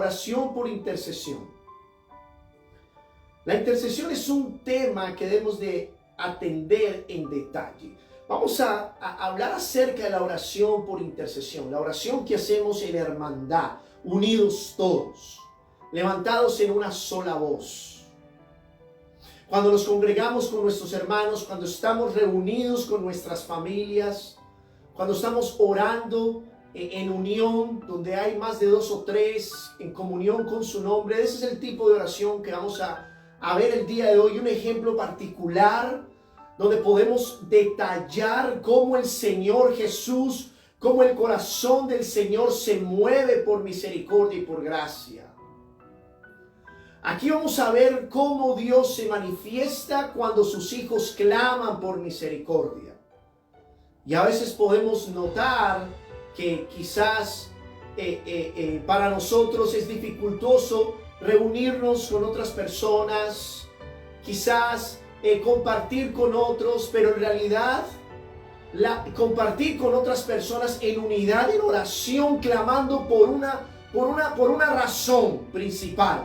oración por intercesión. La intercesión es un tema que debemos de atender en detalle. Vamos a hablar acerca de la oración por intercesión, la oración que hacemos en hermandad, unidos todos, levantados en una sola voz. Cuando nos congregamos con nuestros hermanos, cuando estamos reunidos con nuestras familias, cuando estamos orando en unión, donde hay más de 2 o 3 en comunión con su nombre, ese es el tipo de oración que vamos a ver el día de hoy. Un ejemplo particular donde podemos detallar cómo el Señor Jesús, cómo el corazón del Señor se mueve por misericordia y por gracia. Aquí vamos a ver cómo Dios se manifiesta cuando sus hijos claman por misericordia. Y a veces podemos notar que quizás para nosotros es dificultoso reunirnos con otras personas, quizás compartir con otros, pero en realidad compartir con otras personas en unidad, en oración, clamando por una razón principal,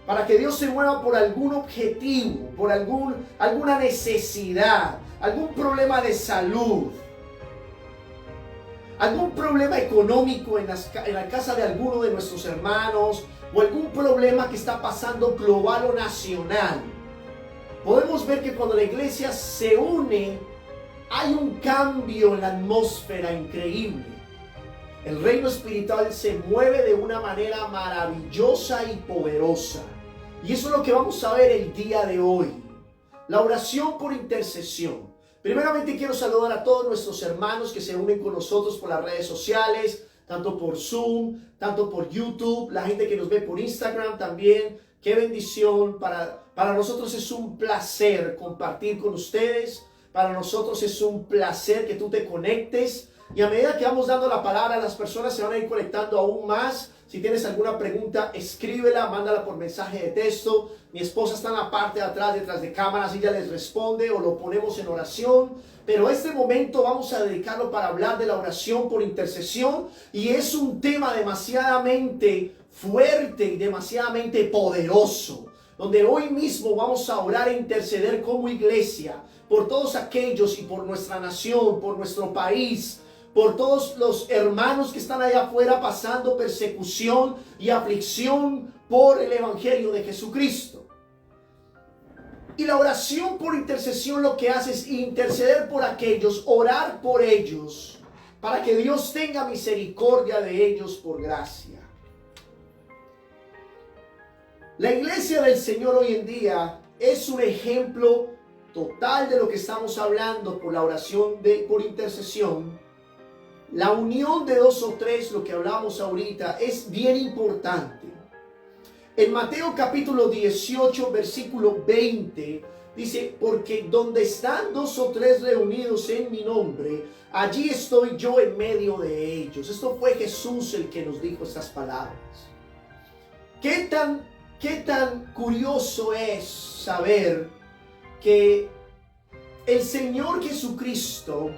para que Dios se mueva por algún objetivo, por alguna necesidad, algún problema de salud, algún problema económico en la casa de alguno de nuestros hermanos, o algún problema que está pasando global o nacional. Podemos ver que cuando la iglesia se une, hay un cambio en la atmósfera increíble. El reino espiritual se mueve de una manera maravillosa y poderosa. Y eso es lo que vamos a ver el día de hoy. La oración por intercesión. Primeramente quiero saludar a todos nuestros hermanos que se unen con nosotros por las redes sociales, tanto por Zoom, tanto por YouTube, la gente que nos ve por Instagram también. Qué bendición. Para nosotros es un placer compartir con ustedes. Para nosotros es un placer que tú te conectes. Y a medida que vamos dando la palabra, las personas se van a ir conectando aún más. Si tienes alguna pregunta, escríbela, mándala por mensaje de texto. Mi esposa está en la parte de atrás, detrás de cámaras, y ella les responde o lo ponemos en oración. Pero este momento vamos a dedicarlo para hablar de la oración por intercesión. Y es un tema demasiadamente fuerte y demasiadamente poderoso, donde hoy mismo vamos a orar e interceder como iglesia por todos aquellos y por nuestra nación, por nuestro país, por todos los hermanos que están allá afuera pasando persecución y aflicción por el evangelio de Jesucristo. Y la oración por intercesión lo que hace es interceder por aquellos, orar por ellos, para que Dios tenga misericordia de ellos por gracia. La iglesia del Señor hoy en día es un ejemplo total de lo que estamos hablando por la oración por intercesión. La unión de 2 o 3, lo que hablamos ahorita, es bien importante. En Mateo capítulo 18, versículo 20, dice: porque donde están 2 o 3 reunidos en mi nombre, allí estoy yo en medio de ellos. Esto fue Jesús el que nos dijo estas palabras. ¿Qué tan curioso es saber que el Señor Jesucristo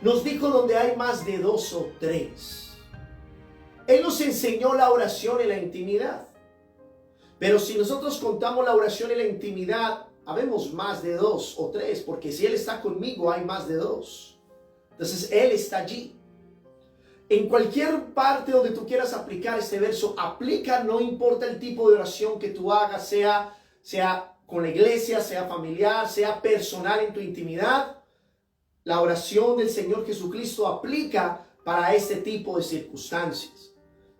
nos dijo donde hay más de 2 o 3? Él nos enseñó la oración en la intimidad. Pero si nosotros contamos la oración en la intimidad, habemos más de 2 o 3, porque si Él está conmigo hay más de 2. Entonces Él está allí. En cualquier parte donde tú quieras aplicar este verso, aplica, no importa el tipo de oración que tú hagas, sea con la iglesia, sea familiar, sea personal en tu intimidad. La oración del Señor Jesucristo aplica para este tipo de circunstancias,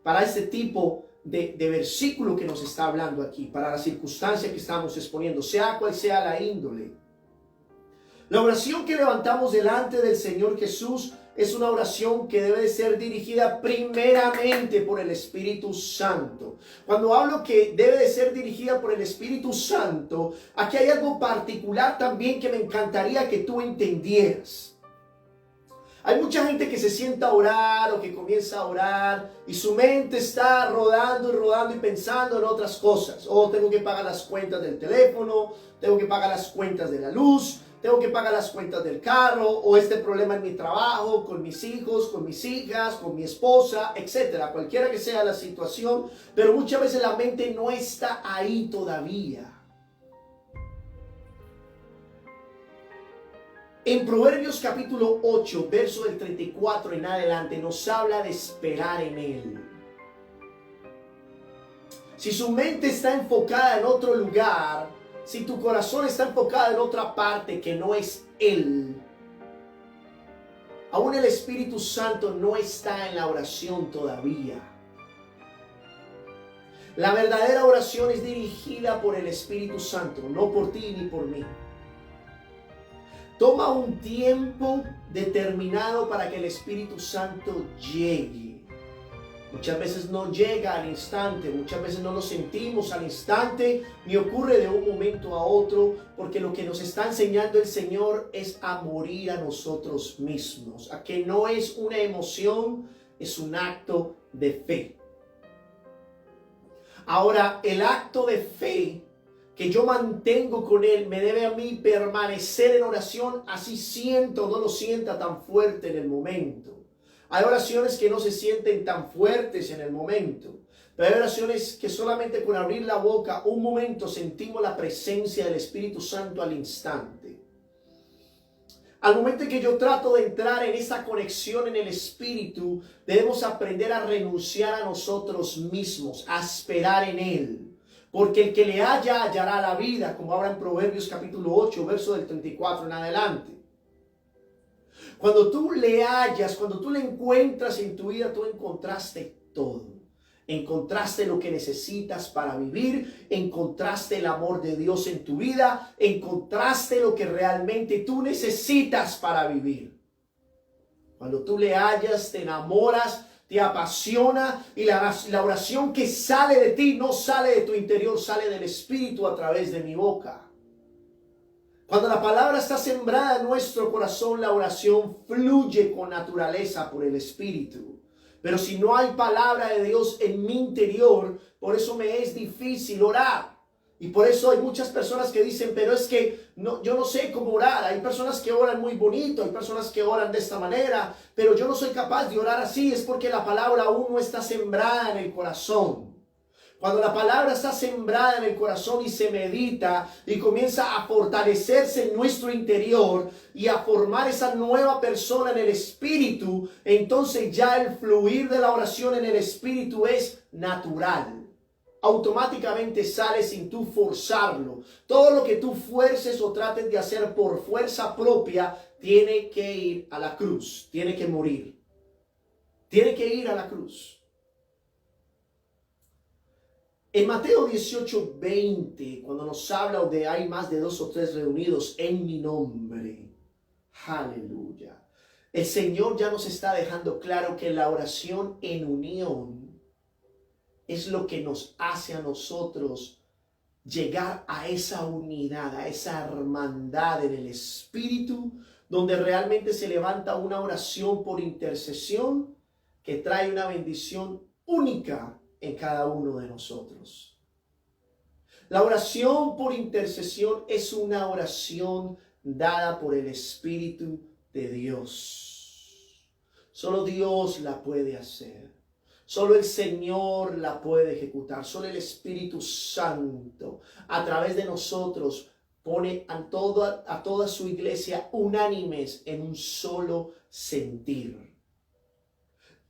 para este tipo de versículo que nos está hablando aquí, para la circunstancia que estamos exponiendo, sea cual sea la índole. La oración que levantamos delante del Señor Jesús es una oración que debe de ser dirigida primeramente por el Espíritu Santo. Cuando hablo que debe de ser dirigida por el Espíritu Santo, aquí hay algo particular también que me encantaría que tú entendieras. Hay mucha gente que se sienta a orar o que comienza a orar y su mente está rodando y rodando y pensando en otras cosas. Oh, tengo que pagar las cuentas del teléfono, tengo que pagar las cuentas de la luz, tengo que pagar las cuentas del carro, o este problema en mi trabajo, con mis hijos, con mis hijas, con mi esposa, etcétera, cualquiera que sea la situación, pero muchas veces la mente no está ahí todavía. En Proverbios capítulo 8, verso del 34 en adelante, nos habla de esperar en Él. Si su mente está enfocada en otro lugar, si tu corazón está enfocado en otra parte que no es Él, aún el Espíritu Santo no está en la oración todavía. La verdadera oración es dirigida por el Espíritu Santo, no por ti ni por mí. Toma un tiempo determinado para que el Espíritu Santo llegue. Muchas veces no llega al instante, muchas veces no lo sentimos al instante, ni ocurre de un momento a otro, porque lo que nos está enseñando el Señor es a morir a nosotros mismos, a que no es una emoción, es un acto de fe. Ahora, el acto de fe que yo mantengo con Él me debe a mí permanecer en oración, así siento o no lo sienta tan fuerte en el momento. Hay oraciones que no se sienten tan fuertes en el momento, pero hay oraciones que solamente con abrir la boca un momento sentimos la presencia del Espíritu Santo al instante. Al momento en que yo trato de entrar en esa conexión en el Espíritu, debemos aprender a renunciar a nosotros mismos, a esperar en Él. Porque el que le halla, hallará la vida, como habla en Proverbios capítulo 8, verso del 34 en adelante. Cuando tú le hallas, cuando tú le encuentras en tu vida, tú encontraste todo. Encontraste lo que necesitas para vivir, encontraste el amor de Dios en tu vida, encontraste lo que realmente tú necesitas para vivir. Cuando tú le hallas, te enamoras, te apasiona, y la oración que sale de ti no sale de tu interior, sale del Espíritu a través de mi boca. Cuando la palabra está sembrada en nuestro corazón, la oración fluye con naturaleza por el Espíritu. Pero si no hay palabra de Dios en mi interior, por eso me es difícil orar. Y por eso hay muchas personas que dicen, pero es que yo no sé cómo orar. Hay personas que oran muy bonito, hay personas que oran de esta manera, pero yo no soy capaz de orar así. Es porque la palabra aún no está sembrada en el corazón. Cuando la palabra está sembrada en el corazón y se medita y comienza a fortalecerse en nuestro interior y a formar esa nueva persona en el Espíritu, entonces ya el fluir de la oración en el Espíritu es natural. Automáticamente sale sin tú forzarlo. Todo lo que tú fuerces o trates de hacer por fuerza propia tiene que ir a la cruz, tiene que morir. Tiene que ir a la cruz. En Mateo 18:20, cuando nos habla de hay más de 2 o 3 reunidos en mi nombre, aleluya, el Señor ya nos está dejando claro que la oración en unión es lo que nos hace a nosotros llegar a esa unidad, a esa hermandad en el Espíritu, donde realmente se levanta una oración por intercesión que trae una bendición única en cada uno de nosotros. La oración por intercesión es una oración dada por el Espíritu de Dios. Solo Dios la puede hacer. Solo el Señor la puede ejecutar. Solo el Espíritu Santo a través de nosotros pone a toda su iglesia unánimes en un solo sentir.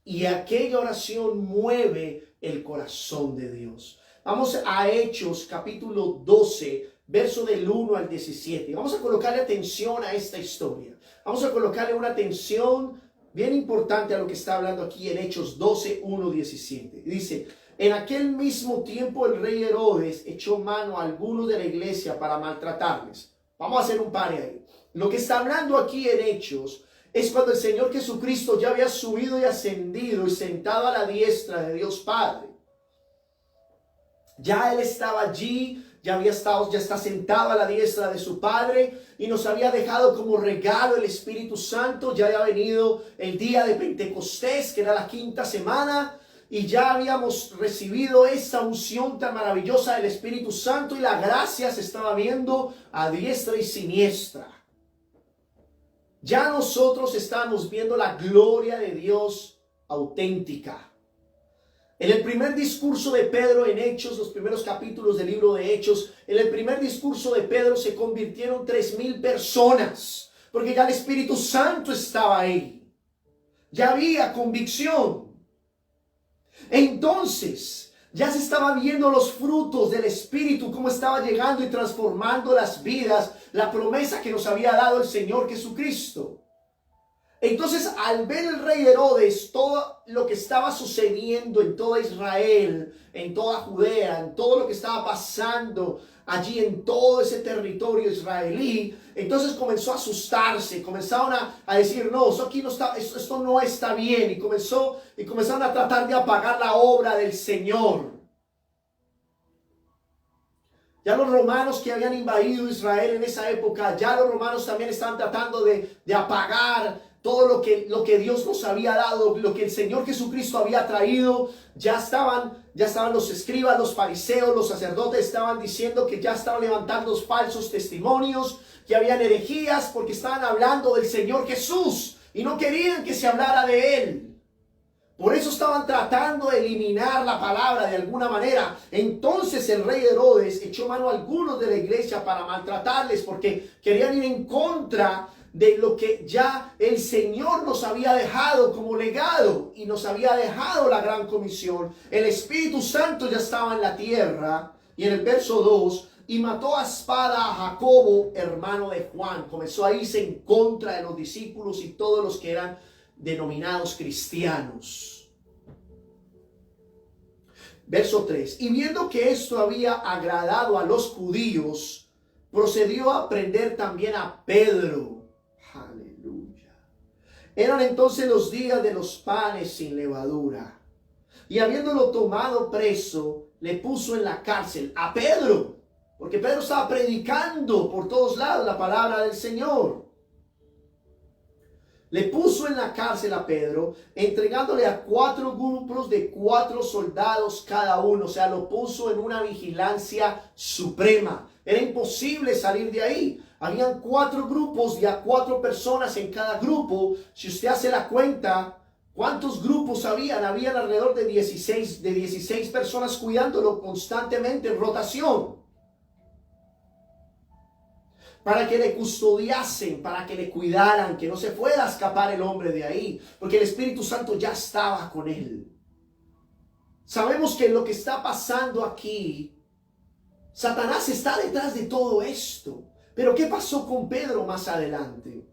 Y aquella oración mueve el corazón de Dios. Vamos a Hechos capítulo 12, verso del 1 al 17. Vamos a colocarle atención a esta historia. Vamos a colocarle una atención bien importante a lo que está hablando aquí en Hechos 12, 1, 17. Dice, en aquel mismo tiempo el rey Herodes echó mano a algunos de la iglesia para maltratarles. Vamos a hacer un pare ahí. Lo que está hablando aquí en Hechos es cuando el Señor Jesucristo ya había subido y ascendido y sentado a la diestra de Dios Padre. Ya Él estaba allí, ya está sentado a la diestra de su Padre y nos había dejado como regalo el Espíritu Santo. Ya había venido el día de Pentecostés, que era la 5ª semana, y ya habíamos recibido esa unción tan maravillosa del Espíritu Santo y la gracia se estaba viendo a diestra y siniestra. Ya nosotros estamos viendo la gloria de Dios auténtica. En el primer discurso de Pedro en Hechos, los primeros capítulos del libro de Hechos, en el primer discurso de Pedro se convirtieron 3,000 personas, porque ya el Espíritu Santo estaba ahí. Ya había convicción. Entonces, ya se estaban viendo los frutos del Espíritu, cómo estaba llegando y transformando las vidas, la promesa que nos había dado el Señor Jesucristo. Entonces, al ver el rey Herodes todo lo que estaba sucediendo en toda Israel, en toda Judea, en todo lo que estaba pasando allí en todo ese territorio israelí, entonces comenzó a asustarse, comenzaron a decir, no, esto aquí no está, esto no está bien, y comenzaron a tratar de apagar la obra del Señor. Ya los romanos que habían invadido Israel en esa época, ya los romanos también estaban tratando de apagar todo lo que Dios nos había dado, lo que el Señor Jesucristo había traído. Ya estaban los escribas, los fariseos, los sacerdotes estaban diciendo que ya estaban levantando falsos testimonios, que habían herejías porque estaban hablando del Señor Jesús y no querían que se hablara de Él. Por eso estaban tratando de eliminar la palabra de alguna manera. Entonces el rey Herodes echó mano a algunos de la iglesia para maltratarles porque querían ir en contra de lo que ya el Señor nos había dejado como legado y nos había dejado la gran comisión. El Espíritu Santo ya estaba en la tierra. Y en el verso 2, y mató a espada a Jacobo, hermano de Juan. Comenzó a irse en contra de los discípulos y todos los que eran denominados cristianos. Verso 3, y viendo que esto había agradado a los judíos, procedió a prender también a Pedro. Aleluya. Eran entonces los días de los panes sin levadura. Y habiéndolo tomado preso, le puso en la cárcel a Pedro, porque Pedro estaba predicando por todos lados la palabra del Señor. Le puso en la cárcel a Pedro, entregándole a 4 grupos de 4 soldados cada uno. O sea, lo puso en una vigilancia suprema. Era imposible salir de ahí. Habían 4 grupos de a 4 personas en cada grupo. Si usted hace la cuenta, ¿cuántos grupos habían? Habían alrededor de 16 personas cuidándolo constantemente en rotación. Para que le custodiasen, para que le cuidaran, que no se pueda escapar el hombre de ahí, porque el Espíritu Santo ya estaba con él. Sabemos que lo que está pasando aquí, Satanás está detrás de todo esto. Pero ¿qué pasó con Pedro más adelante?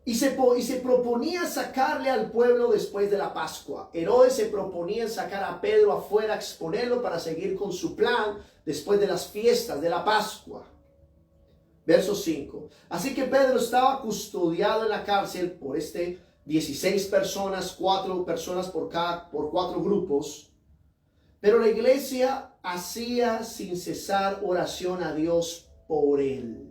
Y se proponía sacarle al pueblo después de la Pascua. Herodes se proponía sacar a Pedro afuera, exponerlo para seguir con su plan después de las fiestas de la Pascua. Verso 5. Así que Pedro estaba custodiado en la cárcel por 16 personas, 4 personas por 4 grupos. Pero la iglesia hacía sin cesar oración a Dios por él.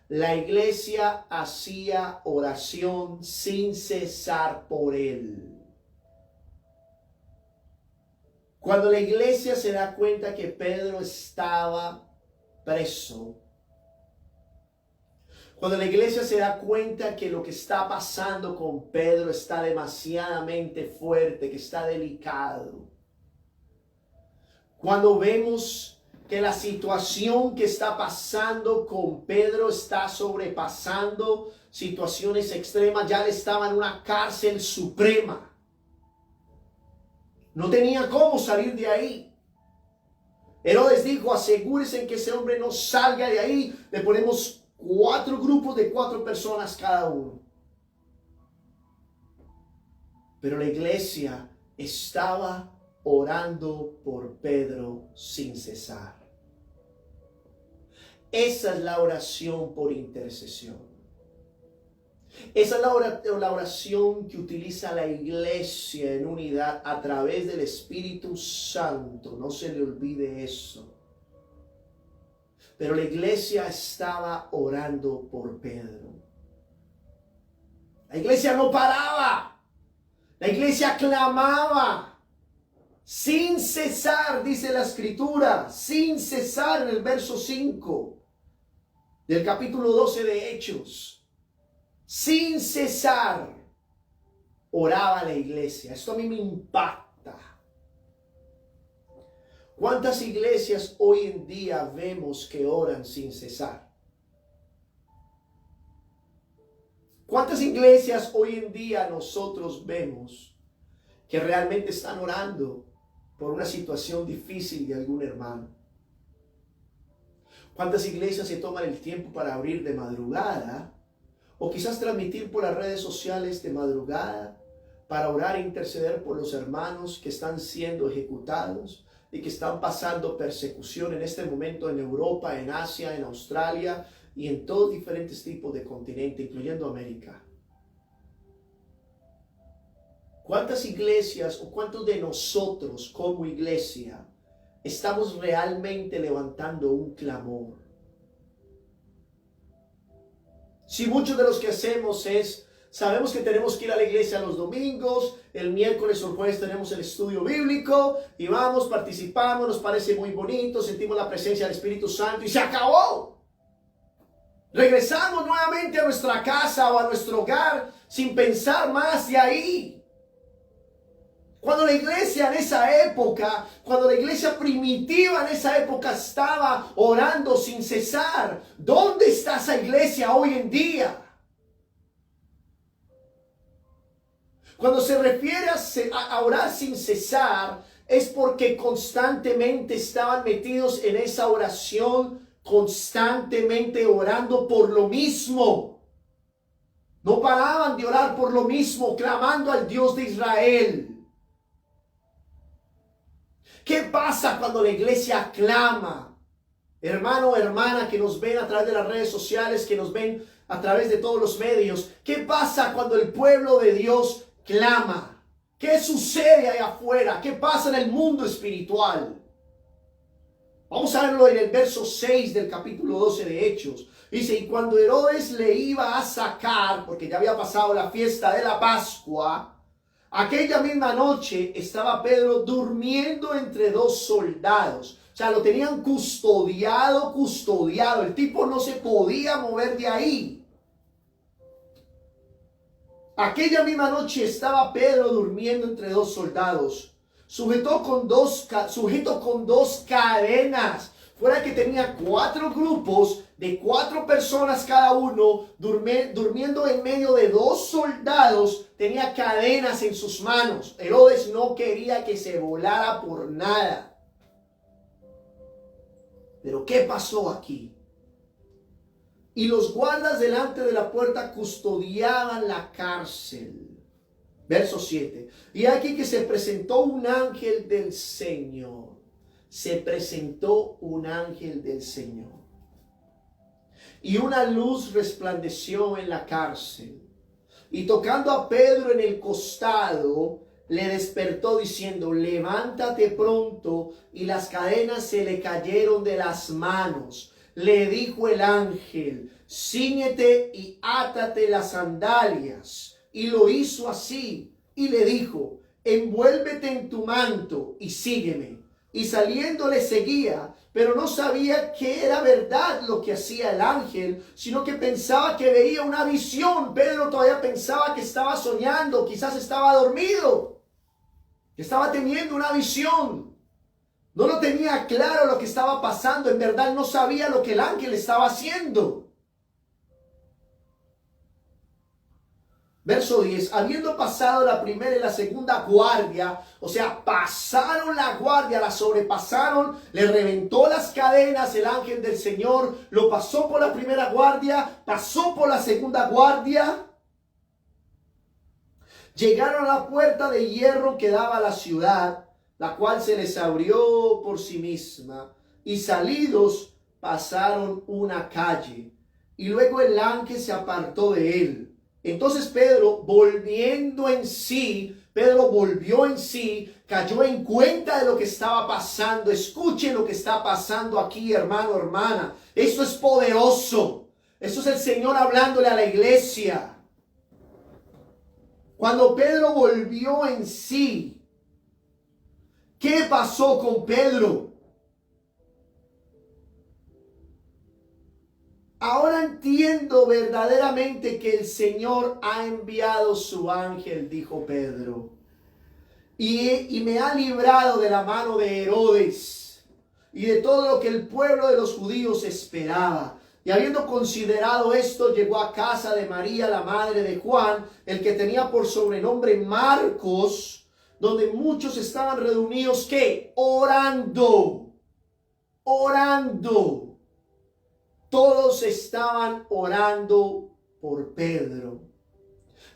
La iglesia hacía oración sin cesar por él. Cuando la iglesia se da cuenta que Pedro estaba preso, cuando la iglesia se da cuenta que lo que está pasando con Pedro está demasiadamente fuerte, que está delicado, cuando vemos que la situación que está pasando con Pedro está sobrepasando situaciones extremas, ya él estaba en una cárcel suprema. No tenía cómo salir de ahí. Herodes dijo, asegúrense que ese hombre no salga de ahí. Le ponemos 4 grupos de 4 personas cada uno. Pero la iglesia estaba orando por Pedro sin cesar. Esa es la oración por intercesión. Esa es la oración que utiliza la iglesia en unidad a través del Espíritu Santo. No se le olvide eso. Pero la iglesia estaba orando por Pedro. La iglesia no paraba. La iglesia clamaba. Sin cesar, dice la escritura, sin cesar en el verso 5. del capítulo 12 de Hechos, sin cesar oraba la iglesia. Esto a mí me impacta. ¿Cuántas iglesias hoy en día vemos que oran sin cesar? ¿Cuántas iglesias hoy en día nosotros vemos que realmente están orando por una situación difícil de algún hermano? ¿Cuántas iglesias se toman el tiempo para abrir de madrugada o quizás transmitir por las redes sociales de madrugada para orar e interceder por los hermanos que están siendo ejecutados y que están pasando persecución en este momento en Europa, en Asia, en Australia y en todos diferentes tipos de continentes, incluyendo América? ¿Cuántas iglesias o cuántos de nosotros como iglesia estamos realmente levantando un clamor? Si muchos de los que hacemos sabemos que tenemos que ir a la iglesia los domingos, el miércoles o el jueves tenemos el estudio bíblico y vamos, participamos, nos parece muy bonito, sentimos la presencia del Espíritu Santo y se acabó. Regresamos nuevamente a nuestra casa o a nuestro hogar sin pensar más de ahí. Cuando la iglesia en esa época, cuando la iglesia primitiva en esa época estaba orando sin cesar, ¿dónde está esa iglesia hoy en día? Cuando se refiere a orar sin cesar, es porque constantemente estaban metidos en esa oración, constantemente orando por lo mismo. No paraban de orar por lo mismo, clamando al Dios de Israel. ¿Qué pasa cuando la iglesia clama? Hermano o hermana que nos ven a través de las redes sociales, que nos ven a través de todos los medios. ¿Qué pasa cuando el pueblo de Dios clama? ¿Qué sucede allá afuera? ¿Qué pasa en el mundo espiritual? Vamos a verlo en el verso 6 del capítulo 12 de Hechos. Dice, y cuando Herodes le iba a sacar, porque ya había pasado la fiesta de la Pascua, aquella misma noche estaba Pedro durmiendo entre dos soldados. O sea, lo tenían custodiado. El tipo no se podía mover de ahí. Aquella misma noche estaba Pedro durmiendo entre dos soldados, sujeto con dos cadenas. Fuera que tenía 4 grupos de 4 personas cada uno, durmiendo en medio de 2 soldados, tenía cadenas en sus manos. Herodes no quería que se volara por nada. Pero ¿qué pasó aquí? Y los guardas delante de la puerta custodiaban la cárcel. Verso 7. Y aquí que se presentó un ángel del Señor. Se presentó un ángel del Señor. Y una luz resplandeció en la cárcel. Y tocando a Pedro en el costado, le despertó diciendo, levántate pronto. Y las cadenas se le cayeron de las manos. Le dijo el ángel, cíñete y átate las sandalias. Y lo hizo así. Y le dijo, envuélvete en tu manto y sígueme. Y saliendo le seguía, pero no sabía que era verdad lo que hacía el ángel, sino que pensaba que veía una visión. Pedro todavía pensaba que estaba soñando, quizás estaba dormido, que estaba teniendo una visión. No lo tenía claro lo que estaba pasando, en verdad no sabía lo que el ángel estaba haciendo. Verso 10, habiendo pasado la primera y la segunda guardia, o sea, pasaron la guardia, la sobrepasaron, le reventó las cadenas el ángel del Señor, lo pasó por la primera guardia, pasó por la segunda guardia. Llegaron a la puerta de hierro que daba a la ciudad, la cual se les abrió por sí misma, y salidos pasaron una calle, y luego el ángel se apartó de él. Entonces Pedro, volviendo en sí, Pedro volvió en sí, cayó en cuenta de lo que estaba pasando. Escuchen lo que está pasando aquí, hermano, hermana. Esto es poderoso. Esto es el Señor hablándole a la iglesia. Cuando Pedro volvió en sí, ¿qué pasó con Pedro? ahora entiendo verdaderamente que el Señor ha enviado su ángel, dijo Pedro, y me ha librado de la mano de Herodes y de todo lo que el pueblo de los judíos esperaba. Y habiendo considerado esto, llegó a casa de María, la madre de Juan, el que tenía por sobrenombre Marcos, donde muchos estaban reunidos, ¿qué? Orando. Todos estaban orando por Pedro.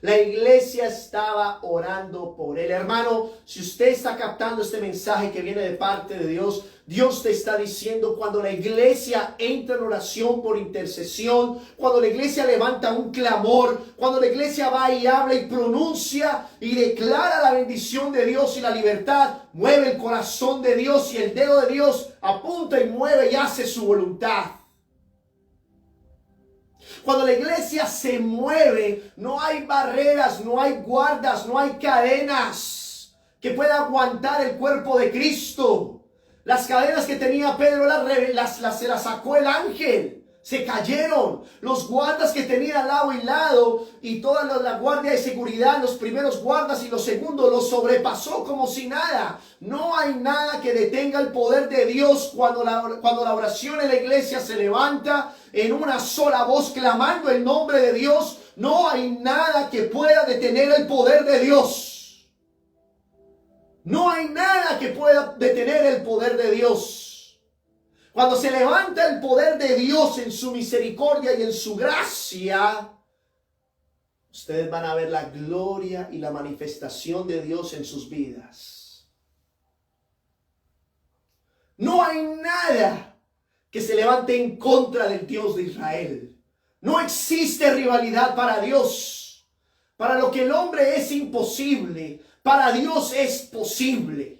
La iglesia estaba orando por él. Hermano, si usted está captando este mensaje que viene de parte de Dios, Dios te está diciendo, cuando la iglesia entra en oración por intercesión, cuando la iglesia levanta un clamor, cuando la iglesia va y habla y pronuncia y declara la bendición de Dios y la libertad, mueve el corazón de Dios y el dedo de Dios apunta y mueve y hace su voluntad. Cuando la iglesia se mueve, no hay barreras, no hay guardas, no hay cadenas que pueda aguantar el cuerpo de Cristo. Las cadenas que tenía Pedro se las sacó el ángel. Se cayeron. Los guardas que tenía lado y lado y toda la guardia de seguridad, los primeros guardas y los segundos, los sobrepasó como si nada. No hay nada que detenga el poder de Dios cuando la oración en la iglesia se levanta en una sola voz clamando el nombre de Dios. No hay nada que pueda detener el poder de Dios. No hay nada que pueda detener el poder de Dios. Cuando se levanta el poder de Dios en su misericordia y en su gracia, ustedes van a ver la gloria y la manifestación de Dios en sus vidas. No hay nada que se levante en contra del Dios de Israel. No existe rivalidad para Dios. Para lo que el hombre es imposible, para Dios es posible.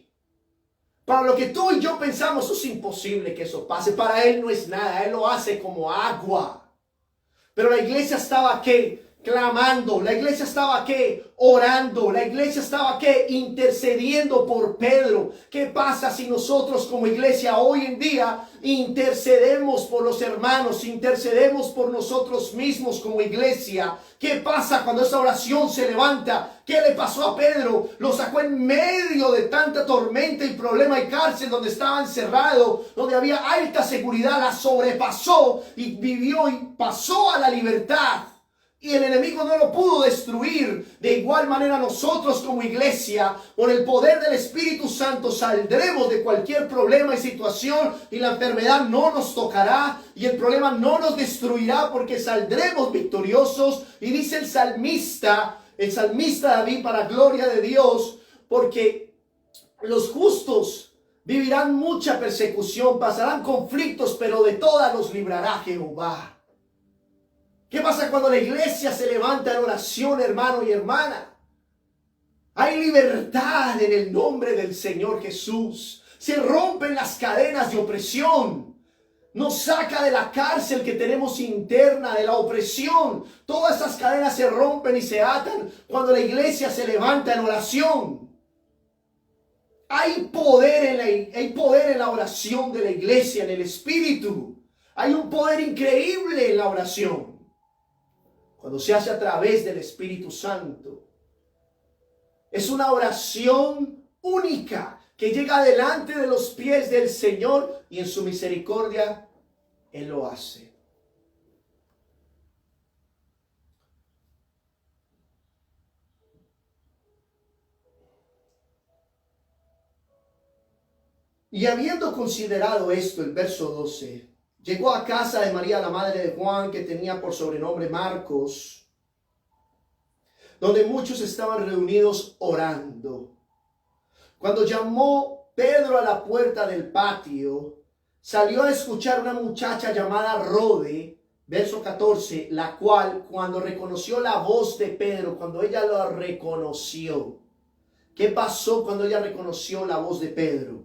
Para lo que tú y yo pensamos es imposible que eso pase. Para Él no es nada. Él lo hace como agua. Pero la iglesia estaba ¿qué? Clamando. La iglesia estaba ¿qué? Orando. La iglesia estaba ¿qué? Intercediendo por Pedro. ¿Qué pasa si nosotros como iglesia hoy en día intercedemos por los hermanos, intercedemos por nosotros mismos como iglesia? ¿Qué pasa cuando esa oración se levanta? ¿Qué le pasó a Pedro? Lo sacó en medio de tanta tormenta y problema y cárcel donde estaba encerrado, donde había alta seguridad, la sobrepasó y vivió y pasó a la libertad. Y el enemigo no lo pudo destruir. De igual manera nosotros como iglesia, por el poder del Espíritu Santo, saldremos de cualquier problema y situación y la enfermedad no nos tocará y el problema no nos destruirá porque saldremos victoriosos. Y dice el salmista David, para gloria de Dios, porque los justos vivirán mucha persecución, pasarán conflictos, pero de todas los librará Jehová. ¿Qué pasa cuando la iglesia se levanta en oración, hermano y hermana? Hay libertad en el nombre del Señor Jesús. Se rompen las cadenas de opresión. Nos saca de la cárcel que tenemos interna, de la opresión. Todas esas cadenas se rompen y se atan cuando la iglesia se levanta en oración. Hay poder en la oración de la iglesia, en el Espíritu. Hay un poder increíble en la oración. Cuando se hace a través del Espíritu Santo. Es una oración única que llega delante de los pies del Señor y en su misericordia Él lo hace. Y habiendo considerado esto, el verso 12, llegó a casa de María, la madre de Juan, que tenía por sobrenombre Marcos, donde muchos estaban reunidos orando. Cuando llamó Pedro a la puerta del patio, salió a escuchar una muchacha llamada Rode, verso 14, la cual cuando reconoció la voz de Pedro, cuando ella lo reconoció, ¿qué pasó cuando ella reconoció la voz de Pedro?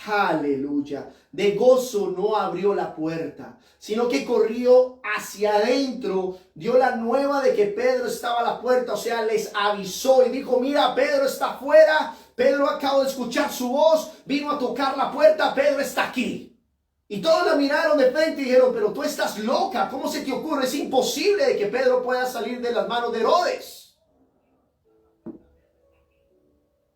Aleluya. De gozo no abrió la puerta, sino que corrió hacia adentro, dio la nueva de que Pedro estaba a la puerta, o sea, les avisó y dijo, mira, Pedro está afuera, Pedro acaba de escuchar su voz, vino a tocar la puerta, Pedro está aquí. Y todos la miraron de frente y dijeron, pero tú estás loca, ¿cómo se te ocurre? Es imposible de que Pedro pueda salir de las manos de Herodes.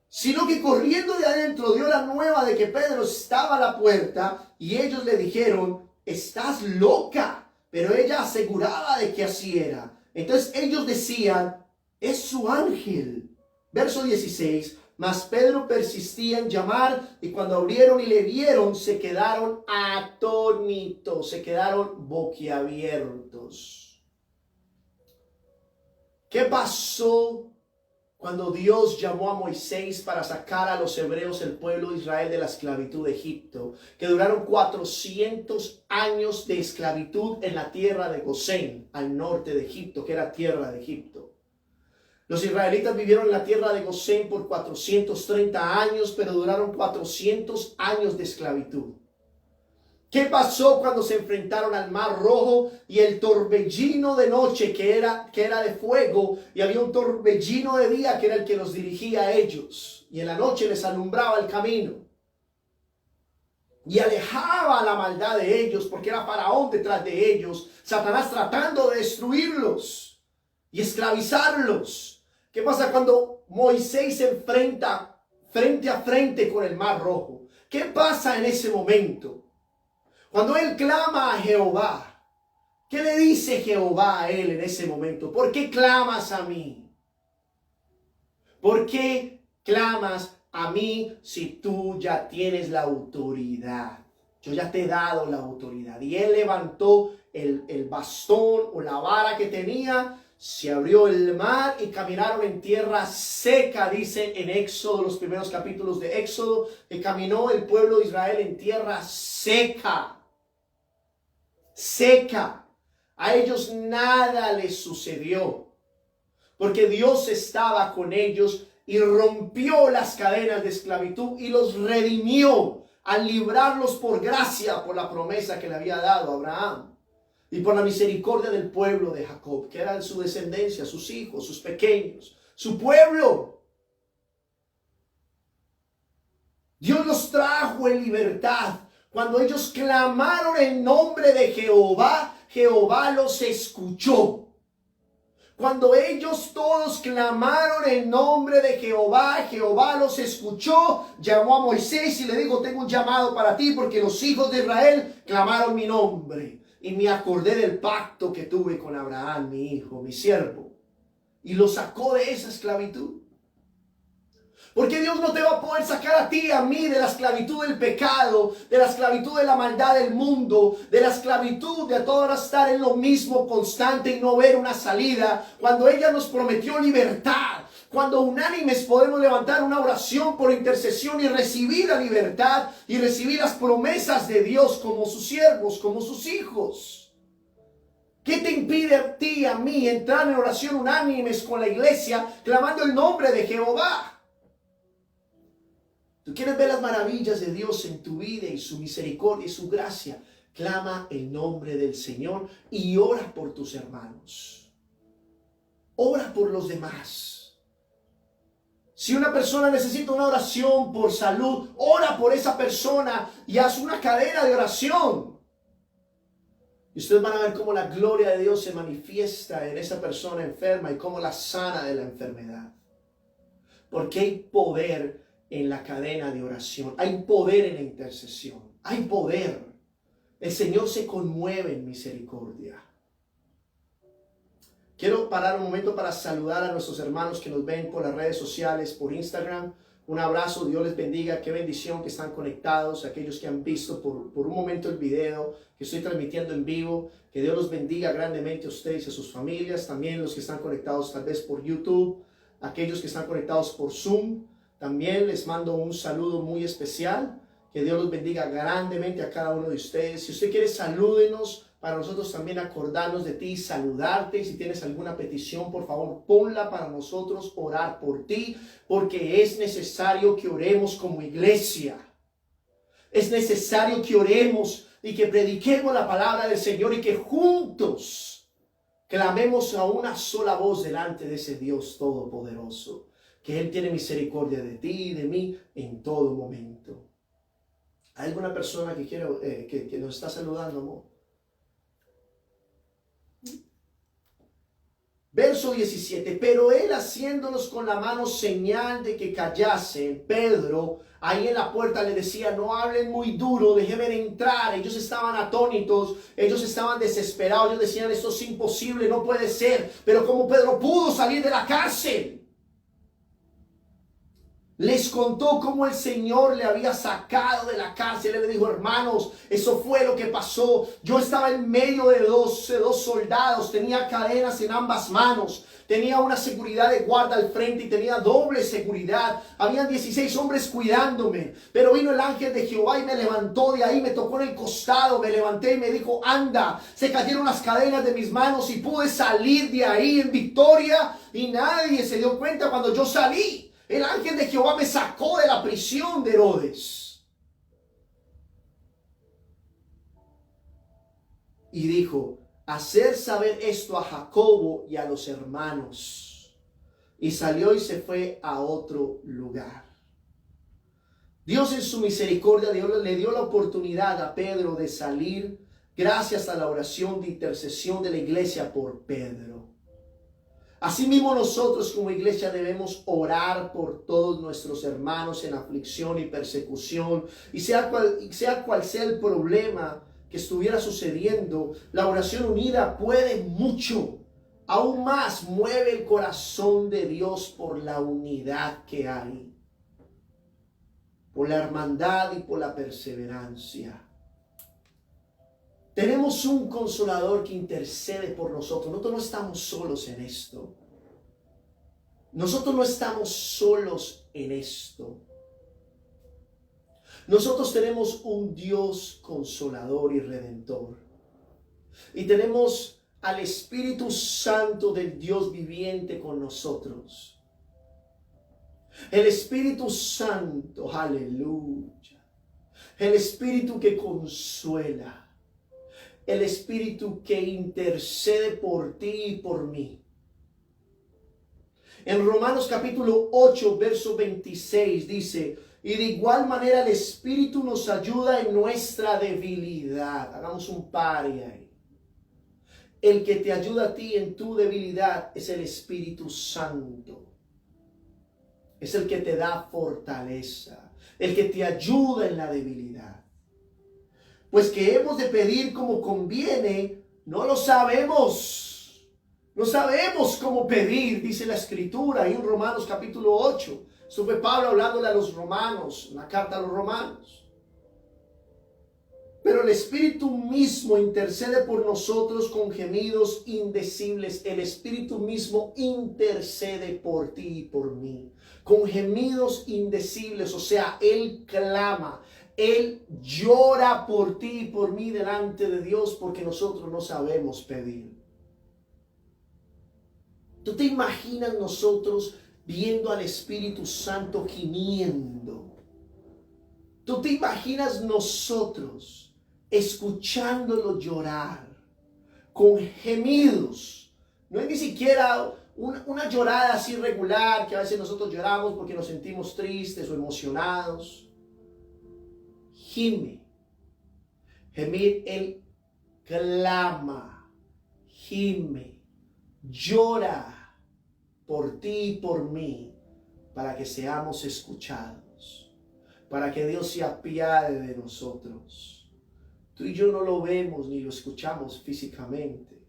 Sino que corriendo de adentro dio la nueva de que Pedro estaba a la puerta y ellos le dijeron, estás loca. Pero ella aseguraba de que así era. Entonces ellos decían, es su ángel. Verso 16. Mas Pedro persistía en llamar y cuando abrieron y le vieron se quedaron atónitos, se quedaron boquiabiertos. ¿Qué pasó cuando Dios llamó a Moisés para sacar a los hebreos, el pueblo de Israel, de la esclavitud de Egipto? Que duraron 400 años de esclavitud en la tierra de Gosén, al norte de Egipto, que era tierra de Egipto. Los israelitas vivieron en la tierra de Gosén por 430 años, pero duraron 400 años de esclavitud. ¿Qué pasó cuando se enfrentaron al Mar Rojo y el torbellino de noche que era de fuego, y había un torbellino de día que era el que los dirigía a ellos, y en la noche les alumbraba el camino y alejaba la maldad de ellos, porque era Faraón detrás de ellos, Satanás tratando de destruirlos y esclavizarlos? ¿Qué pasa cuando Moisés se enfrenta frente a frente con el Mar Rojo? ¿Qué pasa en ese momento? Cuando él clama a Jehová, ¿qué le dice Jehová a él en ese momento? ¿Por qué clamas a mí? ¿Por qué clamas a mí si tú ya tienes la autoridad? Yo ya te he dado la autoridad. Y él levantó el bastón o la vara que tenía, se abrió el mar y caminaron en tierra seca, dice en Éxodo, los primeros capítulos de Éxodo, que caminó el pueblo de Israel en tierra seca. Seca. A ellos nada les sucedió, porque Dios estaba con ellos y rompió las cadenas de esclavitud y los redimió al librarlos por gracia, por la promesa que le había dado a Abraham. Y por la misericordia del pueblo de Jacob, que era su descendencia, sus hijos, sus pequeños, su pueblo. Dios los trajo en libertad. Cuando ellos clamaron en nombre de Jehová, Jehová los escuchó. Cuando ellos todos clamaron en nombre de Jehová, Jehová los escuchó. Llamó a Moisés y le dijo, tengo un llamado para ti, porque los hijos de Israel clamaron mi nombre. Y me acordé del pacto que tuve con Abraham, mi hijo, mi siervo. Y lo sacó de esa esclavitud. Porque Dios no te va a poder sacar a ti, a mí, de la esclavitud del pecado, de la esclavitud de la maldad del mundo, de la esclavitud de toda hora estar en lo mismo constante y no ver una salida. Cuando ella nos prometió libertad, cuando unánimes podemos levantar una oración por intercesión y recibir la libertad y recibir las promesas de Dios como sus siervos, como sus hijos. ¿Qué te impide a ti y a mí entrar en oración unánimes con la iglesia clamando el nombre de Jehová? ¿Tú quieres ver las maravillas de Dios en tu vida y su misericordia y su gracia? Clama el nombre del Señor y ora por tus hermanos. Ora por los demás. Si una persona necesita una oración por salud, ora por esa persona y haz una cadena de oración. Y ustedes van a ver cómo la gloria de Dios se manifiesta en esa persona enferma y cómo la sana de la enfermedad. Porque hay poder en la cadena de oración, hay poder en la intercesión, hay poder. El Señor se conmueve en misericordia. Quiero parar un momento para saludar a nuestros hermanos que nos ven por las redes sociales, por Instagram. Un abrazo, Dios les bendiga, qué bendición que están conectados, aquellos que han visto por un momento el video que estoy transmitiendo en vivo. Que Dios los bendiga grandemente a ustedes y a sus familias, también los que están conectados tal vez por YouTube, aquellos que están conectados por Zoom. También les mando un saludo muy especial. Que Dios los bendiga grandemente a cada uno de ustedes. Si usted quiere, salúdenos para nosotros también acordarnos de ti, saludarte. Y si tienes alguna petición, por favor, ponla para nosotros orar por ti. Porque es necesario que oremos como iglesia. Es necesario que oremos y que prediquemos la palabra del Señor y que juntos clamemos a una sola voz delante de ese Dios todopoderoso. Que Él tiene misericordia de ti y de mí en todo momento. ¿Hay alguna persona que quiere que nos está saludando, amor? Verso 17, pero él haciéndolos con la mano señal de que callasen, Pedro ahí en la puerta le decía, no hablen muy duro, déjenme entrar. Ellos estaban atónitos, ellos estaban desesperados, ellos decían, esto es imposible, no puede ser. Pero ¿cómo Pedro pudo salir de la cárcel? Les contó cómo el Señor le había sacado de la cárcel. Él le dijo, hermanos, eso fue lo que pasó. Yo estaba en medio de dos soldados. Tenía cadenas en ambas manos. Tenía una seguridad de guarda al frente y tenía doble seguridad. Habían 16 hombres cuidándome. Pero vino el ángel de Jehová y me levantó de ahí, me tocó en el costado, me levanté y me dijo, anda. Se cayeron las cadenas de mis manos y pude salir de ahí en victoria. Y nadie se dio cuenta cuando yo salí. El ángel de Jehová me sacó de la prisión de Herodes. Y dijo, hacer saber esto a Jacobo y a los hermanos. Y salió y se fue a otro lugar. Dios en su misericordia le dio la oportunidad a Pedro de salir gracias a la oración de intercesión de la iglesia por Pedro. Asimismo nosotros como iglesia debemos orar por todos nuestros hermanos en aflicción y persecución. Y sea cual sea el problema que estuviera sucediendo, la oración unida puede mucho. Aún más mueve el corazón de Dios por la unidad que hay. Por la hermandad y por la perseverancia. Tenemos un consolador que intercede por nosotros. Nosotros no estamos solos en esto. Nosotros no estamos solos en esto. Nosotros tenemos un Dios consolador y redentor. Y tenemos al Espíritu Santo del Dios viviente con nosotros. El Espíritu Santo, aleluya. El Espíritu que consuela. El Espíritu que intercede por ti y por mí. En Romanos capítulo 8, verso 26 dice, y de igual manera el Espíritu nos ayuda en nuestra debilidad. Hagamos un pari ahí. El que te ayuda a ti en tu debilidad es el Espíritu Santo. Es el que te da fortaleza. El que te ayuda en la debilidad. Pues que hemos de pedir como conviene, no lo sabemos. No sabemos cómo pedir, dice la Escritura ahí en Romanos capítulo 8. Esto fue Pablo hablándole a los romanos, una carta a los romanos. Pero el Espíritu mismo intercede por nosotros con gemidos indecibles. El Espíritu mismo intercede por ti y por mí. Con gemidos indecibles, o sea, Él clama. Él llora por ti y por mí delante de Dios porque nosotros no sabemos pedir. ¿Tú te imaginas nosotros viendo al Espíritu Santo gimiendo? ¿Tú te imaginas nosotros escuchándolo llorar con gemidos? No es ni siquiera una llorada así regular que a veces nosotros lloramos porque nos sentimos tristes o emocionados. Gime. Gemir, Él clama, gime, llora por ti y por mí para que seamos escuchados, para que Dios se apiade de nosotros. Tú y yo no lo vemos ni lo escuchamos físicamente,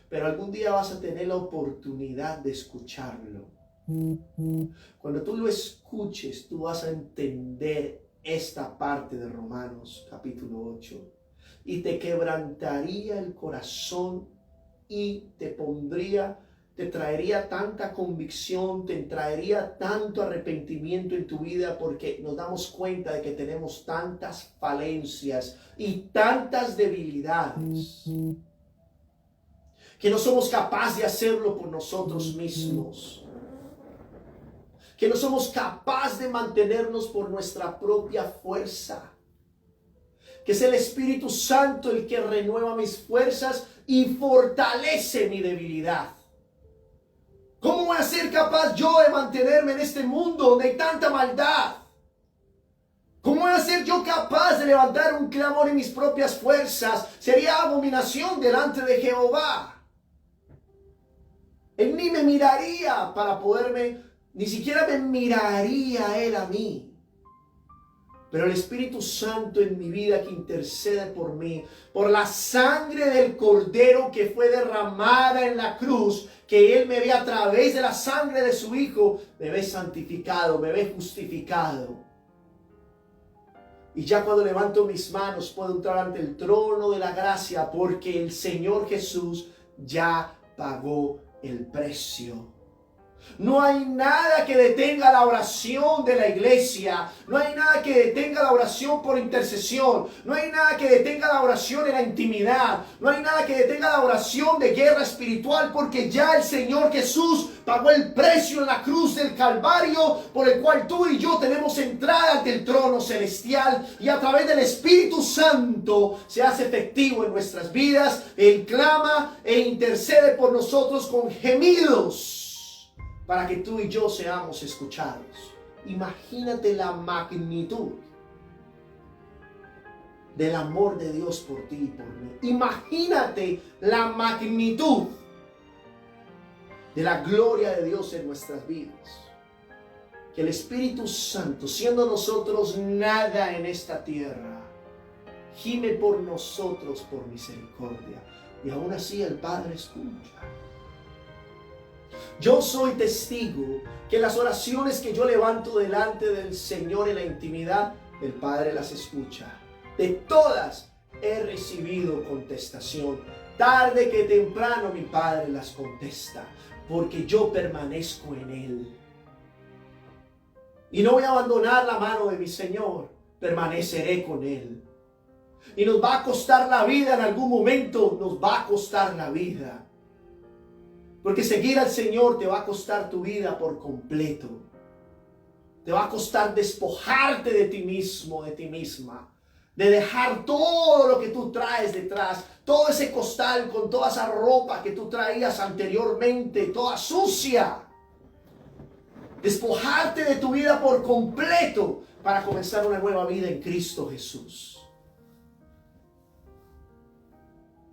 pero algún día vas a tener la oportunidad de escucharlo. Cuando tú lo escuches, tú vas a entender esta parte de Romanos capítulo 8 y te quebrantaría el corazón y te traería tanta convicción, te traería tanto arrepentimiento en tu vida porque nos damos cuenta de que tenemos tantas falencias y tantas debilidades que no somos capaces de hacerlo por nosotros mismos. Que no somos capaces de mantenernos por nuestra propia fuerza. Que es el Espíritu Santo el que renueva mis fuerzas y fortalece mi debilidad. ¿Cómo voy a ser capaz yo de mantenerme en este mundo donde hay tanta maldad? ¿Cómo voy a ser yo capaz de levantar un clamor en mis propias fuerzas, sería abominación delante de Jehová. Él ni me miraría para poderme, ni siquiera me miraría Él a mí. Pero el Espíritu Santo en mi vida que intercede por mí, por la sangre del Cordero que fue derramada en la cruz, que Él me ve a través de la sangre de su Hijo, me ve santificado, me ve justificado. Y ya cuando levanto mis manos puedo entrar ante el trono de la gracia porque el Señor Jesús ya pagó el precio. No hay nada que detenga la oración de la iglesia. No hay nada que detenga la oración por intercesión. No hay nada que detenga la oración en la intimidad. No hay nada que detenga la oración de guerra espiritual, porque ya el Señor Jesús pagó el precio en la cruz del Calvario, por el cual tú y yo tenemos entrada ante el trono celestial, y a través del Espíritu Santo se hace efectivo en nuestras vidas. Él clama e intercede por nosotros con gemidos para que tú y yo seamos escuchados. Imagínate la magnitud del amor de Dios por ti y por mí. Imagínate la magnitud de la gloria de Dios en nuestras vidas. Que el Espíritu Santo, siendo nosotros nada en esta tierra, gime por nosotros por misericordia. Y aún así el Padre escucha. Yo soy testigo que las oraciones que yo levanto delante del Señor en la intimidad, el Padre las escucha. De todas he recibido contestación. Tarde que temprano mi Padre las contesta, porque yo permanezco en Él. Y no voy a abandonar la mano de mi Señor, permaneceré con Él. Y nos va a costar la vida en algún momento, nos va a costar la vida. Porque seguir al Señor te va a costar tu vida por completo. Te va a costar despojarte de ti mismo, de ti misma. De dejar todo lo que tú traes detrás. Todo ese costal con toda esa ropa que tú traías anteriormente, toda sucia. Despojarte de tu vida por completo para comenzar una nueva vida en Cristo Jesús.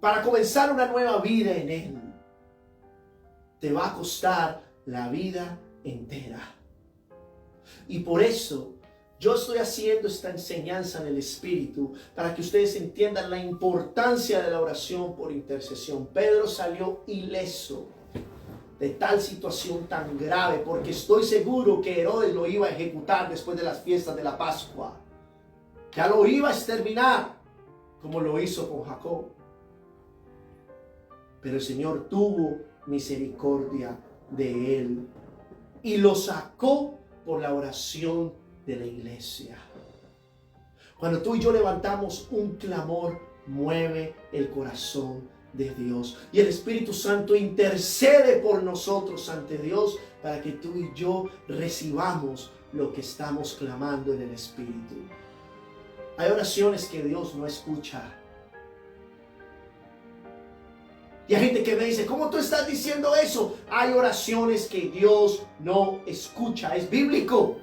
Para comenzar una nueva vida en Él. Te va a costar la vida entera. Y por eso yo estoy haciendo esta enseñanza en el Espíritu, para que ustedes entiendan la importancia de la oración por intercesión. Pedro salió ileso de tal situación tan grave, porque estoy seguro que Herodes lo iba a ejecutar después de las fiestas de la Pascua. Ya lo iba a exterminar, como lo hizo con Jacob. Pero el Señor tuvo misericordia de él y lo sacó por la oración de la iglesia. Cuando tú y yo levantamos un clamor, mueve el corazón de Dios, y el Espíritu Santo intercede por nosotros ante Dios para que tú y yo recibamos lo que estamos clamando en el Espíritu. Hay oraciones que Dios no escucha. Y hay gente que me dice, ¿cómo tú estás diciendo eso? Hay oraciones que Dios no escucha. Es bíblico.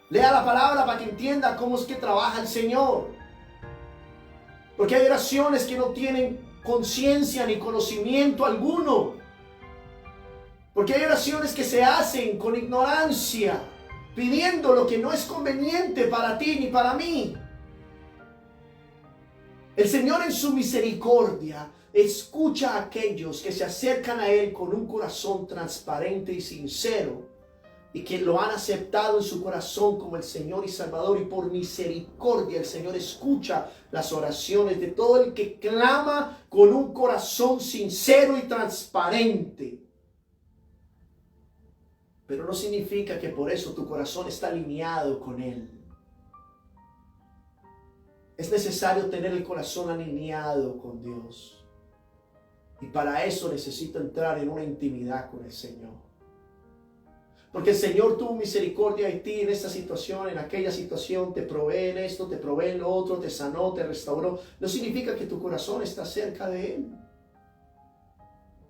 Lea la palabra para que entienda cómo es que trabaja el Señor. Porque hay oraciones que no tienen conciencia ni conocimiento alguno. Porque hay oraciones que se hacen con ignorancia, pidiendo lo que no es conveniente para ti ni para mí. El Señor en su misericordia escucha a aquellos que se acercan a Él con un corazón transparente y sincero, y que lo han aceptado en su corazón como el Señor y Salvador. Y por misericordia el Señor escucha las oraciones de todo el que clama con un corazón sincero y transparente. Pero no significa que por eso tu corazón está alineado con Él. Es necesario tener el corazón alineado con Dios. Y para eso necesito entrar en una intimidad con el Señor. Porque el Señor tuvo misericordia de ti en esta situación, en aquella situación, te provee en esto, te provee en lo otro, te sanó, te restauró. No significa que tu corazón está cerca de Él.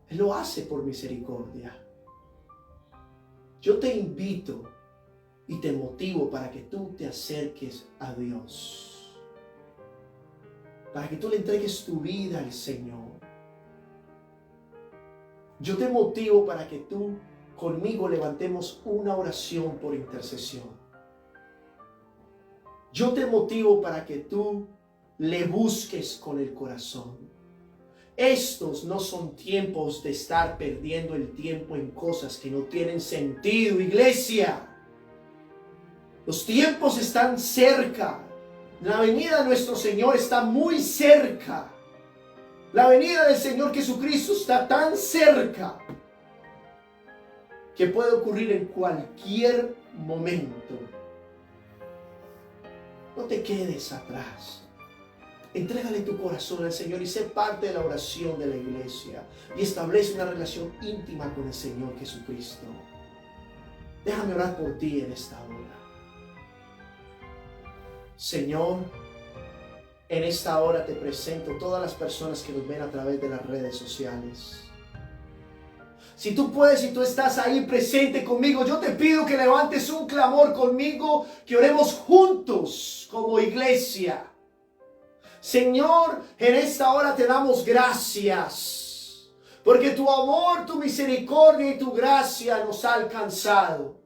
Él lo hace por misericordia. Yo te invito y te motivo para que tú te acerques a Dios, para que tú le entregues tu vida al Señor. Yo te motivo para que tú conmigo levantemos una oración por intercesión. Yo te motivo para que tú le busques con el corazón. Estos no son tiempos de estar perdiendo el tiempo en cosas que no tienen sentido, iglesia. Los tiempos están cerca. La venida de nuestro Señor está muy cerca. La venida del Señor Jesucristo está tan cerca que puede ocurrir en cualquier momento. No te quedes atrás. Entrégale tu corazón al Señor y sé parte de la oración de la iglesia y establece una relación íntima con el Señor Jesucristo. Déjame orar por ti en esta hora. Señor, en esta hora te presento todas las personas que nos ven a través de las redes sociales. Si tú puedes, si tú estás ahí presente conmigo, yo te pido que levantes un clamor conmigo, que oremos juntos como iglesia. Señor, en esta hora te damos gracias, porque tu amor, tu misericordia y tu gracia nos ha alcanzado.